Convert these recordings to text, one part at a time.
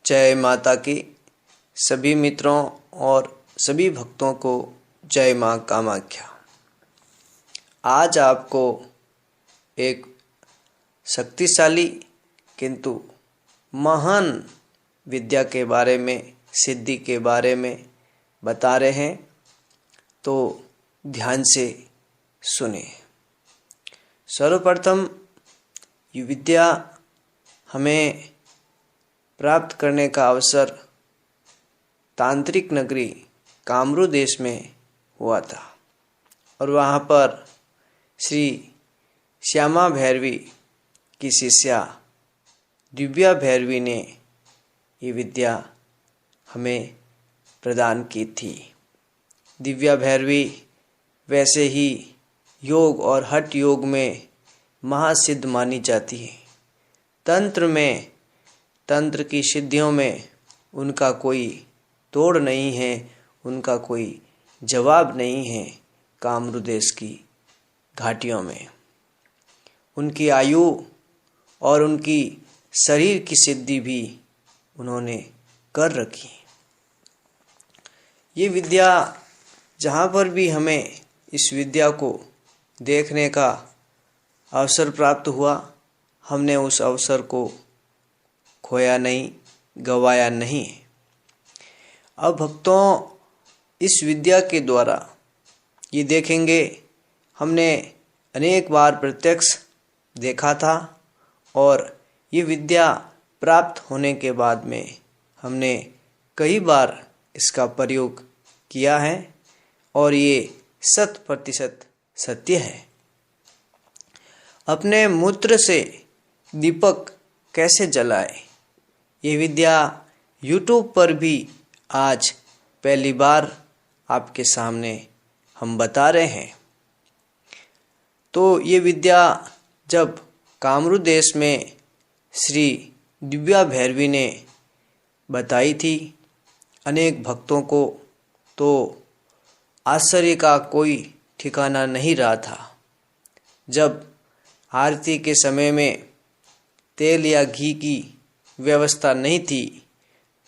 जय माता की। सभी मित्रों और सभी भक्तों को जय माँ कामाख्या। आज आपको एक शक्तिशाली किंतु महान विद्या के बारे में, सिद्धि के बारे में बता रहे हैं, तो ध्यान से सुने। सर्वप्रथम ये विद्या हमें प्राप्त करने का अवसर तांत्रिक नगरी कामरू देश में हुआ था और वहाँ पर श्री श्यामा भैरवी की शिष्या दिव्या भैरवी ने ये विद्या हमें प्रदान की थी। दिव्या भैरवी वैसे ही योग और हठ योग में महासिद्ध मानी जाती है। तंत्र की सिद्धियों में उनका कोई तोड़ नहीं है, उनका कोई जवाब नहीं है। कामरू देश की घाटियों में उनकी आयु और उनकी शरीर की सिद्धि भी उन्होंने कर रखी। ये विद्या जहाँ पर भी हमें इस विद्या को देखने का अवसर प्राप्त हुआ, हमने उस अवसर को खोया नहीं, गवाया नहीं। अब भक्तों, इस विद्या के द्वारा ये देखेंगे, हमने अनेक बार प्रत्यक्ष देखा था और ये विद्या प्राप्त होने के बाद में हमने कई बार इसका प्रयोग किया है और ये 100% सत्य है। अपने मूत्र से दीपक कैसे जलाए, ये विद्या YouTube पर भी आज पहली बार आपके सामने हम बता रहे हैं। तो ये विद्या जब कामरू देश में श्री दिव्या भैरवी ने बताई थी अनेक भक्तों को, तो आश्चर्य का कोई ठिकाना नहीं रहा था। जब आरती के समय में तेल या घी की व्यवस्था नहीं थी,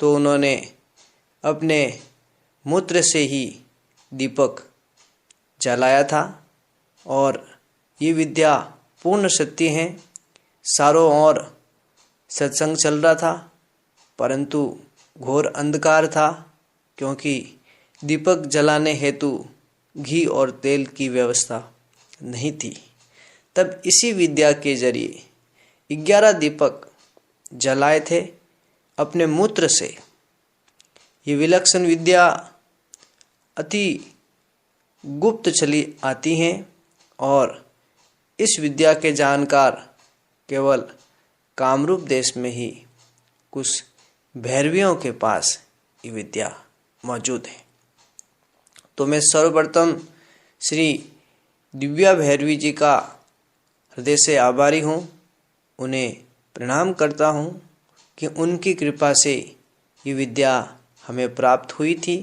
तो उन्होंने अपने मूत्र से ही दीपक जलाया था और ये विद्या पूर्ण सत्य है। चारों ओर सत्संग चल रहा था, परंतु घोर अंधकार था, क्योंकि दीपक जलाने हेतु घी और तेल की व्यवस्था नहीं थी। तब इसी विद्या के जरिए 11 दीपक जलाए थे अपने मूत्र से। ये विलक्षण विद्या अति गुप्त चली आती हैं और इस विद्या के जानकार केवल कामरूप देश में ही कुछ भैरवियों के पास ये विद्या मौजूद है। तो मैं सर्वप्रथम श्री दिव्या भैरवी जी का हृदय से आभारी हूँ, उन्हें प्रणाम करता हूँ कि उनकी कृपा से ये विद्या हमें प्राप्त हुई थी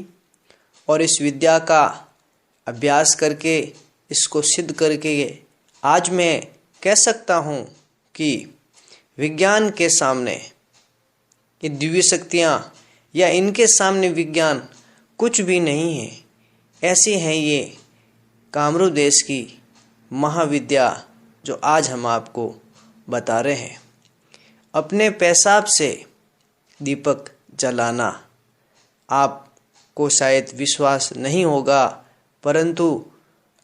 और इस विद्या का अभ्यास करके, इसको सिद्ध करके आज मैं कह सकता हूँ कि विज्ञान के सामने ये दिव्य शक्तियाँ या इनके सामने विज्ञान कुछ भी नहीं है। ऐसी हैं ये कामरू देश की महाविद्या जो आज हम आपको बता रहे हैं। अपने पेशाब से दीपक जलाना आपको शायद विश्वास नहीं होगा, परंतु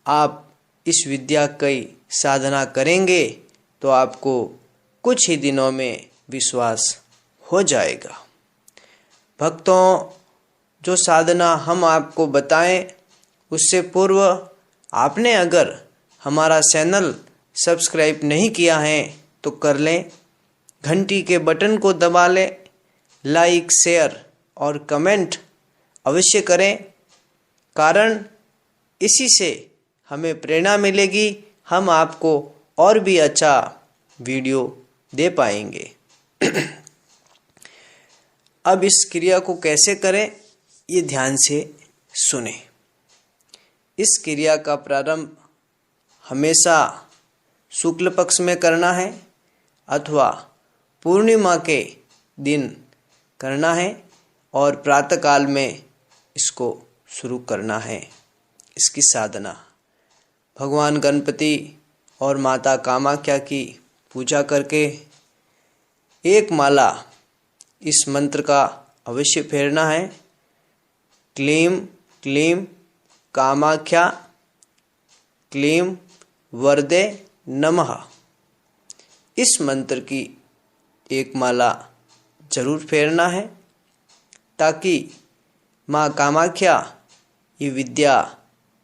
आप इस विद्या की साधना करेंगे तो आपको कुछ ही दिनों में विश्वास हो जाएगा। भक्तों, जो साधना हम आपको बताएं, उससे पूर्व आपने अगर हमारा चैनल सब्सक्राइब नहीं किया है तो कर लें, घंटी के बटन को दबा लें, लाइक, शेयर और कमेंट अवश्य करें, कारण इसी से हमें प्रेरणा मिलेगी, हम आपको और भी अच्छा वीडियो दे पाएंगे। अब इस क्रिया को कैसे करें, ये ध्यान से सुने। इस क्रिया का प्रारंभ हमेशा शुक्ल पक्ष में करना है अथवा पूर्णिमा के दिन करना है और प्रातःकाल में इसको शुरू करना है। इसकी साधना भगवान गणपति और माता कामाख्या की पूजा करके एक माला इस मंत्र का अवश्य फेरना है। क्लीं क्लीं कामाख्या क्लीं वरदे नमः। इस मंत्र की एक माला जरूर फेरना है ताकि माँ कामाख्या ये विद्या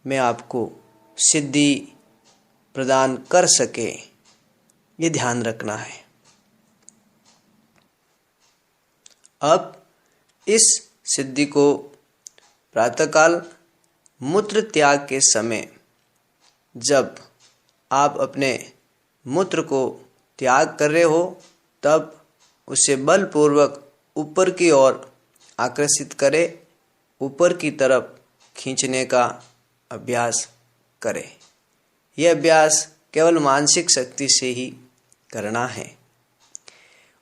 में आपको सिद्धि प्रदान कर सके, ये ध्यान रखना है। अब इस सिद्धि को प्रातःकाल मूत्र त्याग के समय जब आप अपने मूत्र को त्याग कर रहे हो तब उसे बलपूर्वक ऊपर की ओर आकर्षित करें, ऊपर की तरफ खींचने का अभ्यास करें। यह अभ्यास केवल मानसिक शक्ति से ही करना है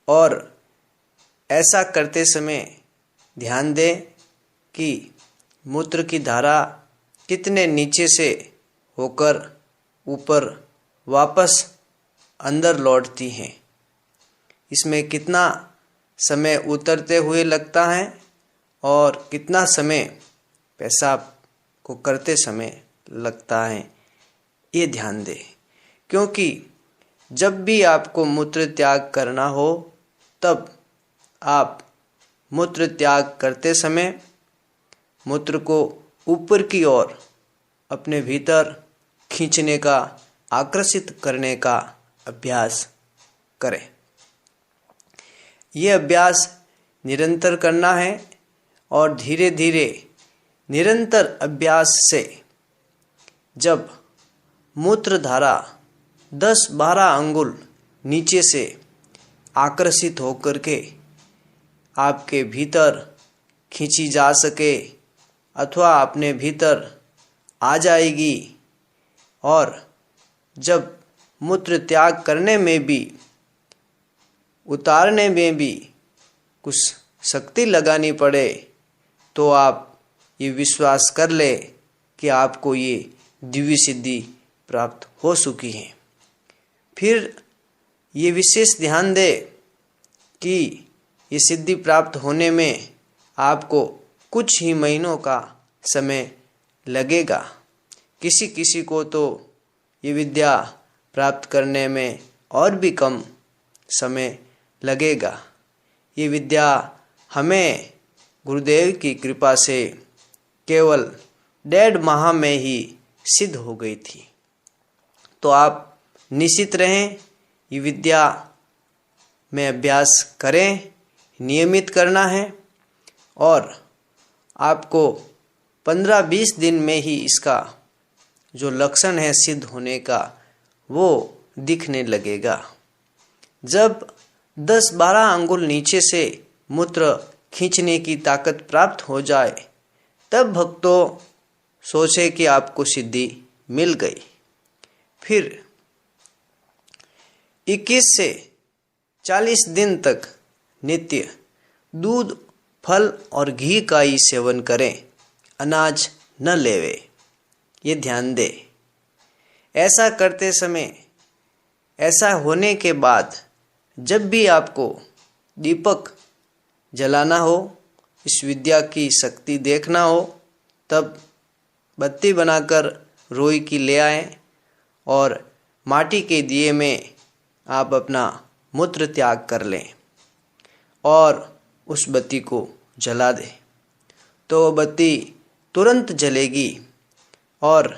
और ऐसा करते समय ध्यान दें कि मूत्र की धारा कितने नीचे से होकर ऊपर वापस अंदर लौटती है, इसमें कितना समय उतरते हुए लगता है और कितना समय पेशाब को करते समय लगता है, ये ध्यान दें। क्योंकि जब भी आपको मूत्र त्याग करना हो तब आप मूत्र त्याग करते समय मूत्र को ऊपर की ओर अपने भीतर खींचने का, आकर्षित करने का अभ्यास करें। यह अभ्यास निरंतर करना है और धीरे धीरे निरंतर अभ्यास से जब मूत्र धारा 10-12 अंगुल नीचे से आकर्षित होकर के आपके भीतर खींची जा सके अथवा अपने भीतर आ जाएगी और जब मूत्र त्याग करने में भी, उतारने में भी कुछ शक्ति लगानी पड़े तो आप ये विश्वास कर ले कि आपको ये दिव्य सिद्धि प्राप्त हो चुकी है। फिर ये विशेष ध्यान दे कि ये सिद्धि प्राप्त होने में आपको कुछ ही महीनों का समय लगेगा। किसी किसी को तो ये विद्या प्राप्त करने में और भी कम समय लगेगा। ये विद्या हमें गुरुदेव की कृपा से केवल 1.5 माह में ही सिद्ध हो गई थी। तो आप निश्चित रहें, ये विद्या में अभ्यास करें, नियमित करना है और आपको 15-20 दिन में ही इसका जो लक्षण है सिद्ध होने का वो दिखने लगेगा। जब 10-12 अंगुल नीचे से मूत्र खींचने की ताकत प्राप्त हो जाए तब भक्तों सोचे कि आपको सिद्धि मिल गई। फिर 21 से 40 दिन तक नित्य दूध, फल और घी का ही सेवन करें, अनाज न लेवे, ये ध्यान दे। ऐसा करते समय, ऐसा होने के बाद जब भी आपको दीपक जलाना हो, इस विद्या की शक्ति देखना हो, तब बत्ती बनाकर रोई की ले आएं और माटी के दिए में आप अपना मूत्र त्याग कर लें और उस बत्ती को जला दें तो बत्ती तुरंत जलेगी और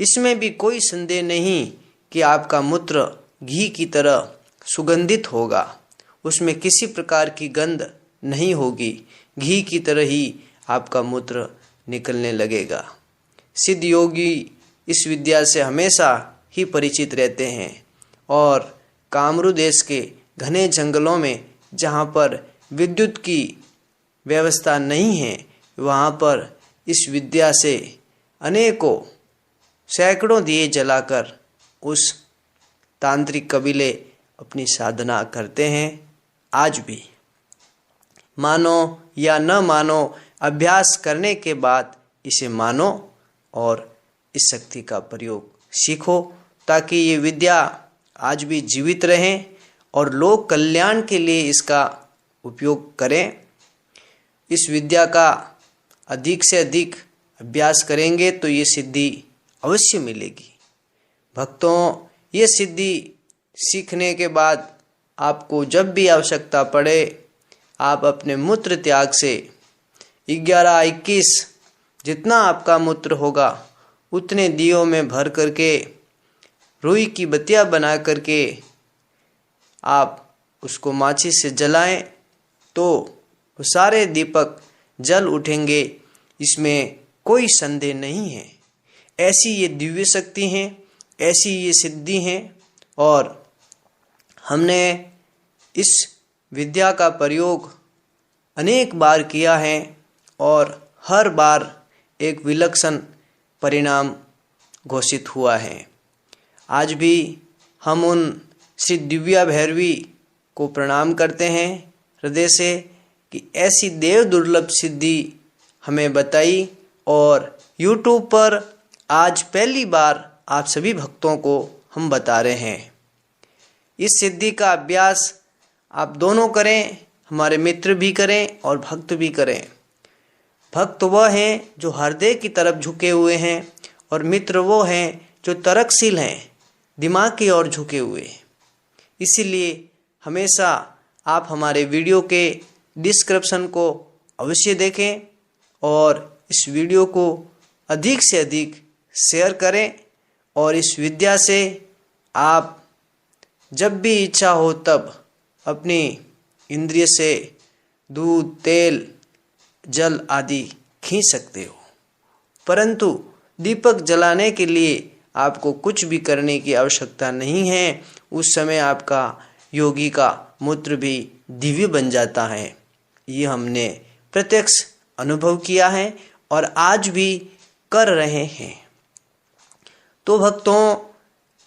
इसमें भी कोई संदेह नहीं कि आपका मूत्र घी की तरह सुगंधित होगा। उसमें किसी प्रकार की गंध नहीं होगी, घी की तरह ही आपका मूत्र निकलने लगेगा। सिद्ध योगी इस विद्या से हमेशा ही परिचित रहते हैं और कामरू देश के घने जंगलों में जहाँ पर विद्युत की व्यवस्था नहीं है, वहाँ पर इस विद्या से अनेकों सैकड़ों दिए जलाकर उस तांत्रिक कबीले अपनी साधना करते हैं आज भी। मानो या न मानो, अभ्यास करने के बाद इसे मानो और इस शक्ति का प्रयोग सीखो, ताकि ये विद्या आज भी जीवित रहे और लोक कल्याण के लिए इसका उपयोग करें। इस विद्या का अधिक से अधिक अभ्यास करेंगे तो ये सिद्धि अवश्य मिलेगी। भक्तों, ये सिद्धि सीखने के बाद आपको जब भी आवश्यकता पड़े, आप अपने मूत्र त्याग से 11-21 जितना आपका मूत्र होगा उतने दियों में भर करके रुई की बत्तियां बना करके आप उसको माचिस से जलाएं तो वो सारे दीपक जल उठेंगे, इसमें कोई संदेह नहीं है। ऐसी ये दिव्य शक्ति हैं, ऐसी ये सिद्धि हैं और हमने इस विद्या का प्रयोग अनेक बार किया है और हर बार एक विलक्षण परिणाम घोषित हुआ है। आज भी हम उन श्री दिव्या भैरवी को प्रणाम करते हैं हृदय से कि ऐसी देव दुर्लभ सिद्धि हमें बताई और YouTube पर आज पहली बार आप सभी भक्तों को हम बता रहे हैं। इस सिद्धि का अभ्यास आप दोनों करें, हमारे मित्र भी करें और भक्त भी करें। भक्त वह हैं जो हृदय की तरफ झुके हुए हैं और मित्र वो हैं जो तर्कशील हैं, दिमाग की ओर झुके हुए। इसीलिए हमेशा आप हमारे वीडियो के डिस्क्रिप्शन को अवश्य देखें और इस वीडियो को अधिक से अधिक शेयर करें और इस विद्या से आप जब भी इच्छा हो तब अपनी इंद्रिय से दूध, तेल, जल आदि खींच सकते हो, परंतु दीपक जलाने के लिए आपको कुछ भी करने की आवश्यकता नहीं है। उस समय आपका योगी का मूत्र भी दिव्य बन जाता है। ये हमने प्रत्यक्ष अनुभव किया है और आज भी कर रहे हैं। तो भक्तों,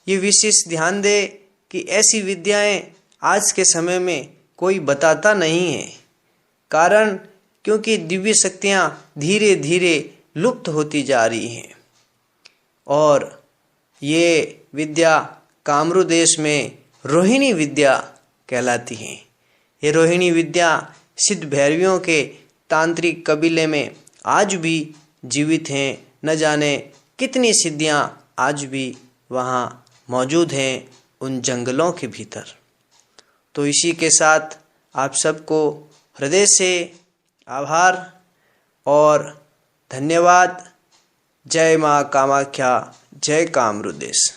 ये विशेष ध्यान दे कि ऐसी विद्याएं आज के समय में कोई बताता नहीं है। कारण क्योंकि दिव्य शक्तियां धीरे धीरे लुप्त होती जा रही हैं और ये विद्या कामरू देश में रोहिणी विद्या कहलाती हैं। ये रोहिणी विद्या सिद्ध भैरवियों के तांत्रिक कबीले में आज भी जीवित हैं। न जाने कितनी सिद्धियां आज भी वहाँ मौजूद हैं उन जंगलों के भीतर। तो इसी के साथ आप सबको हृदय से आभार और धन्यवाद। जय माँ कामाख्या, जय कामरू देश।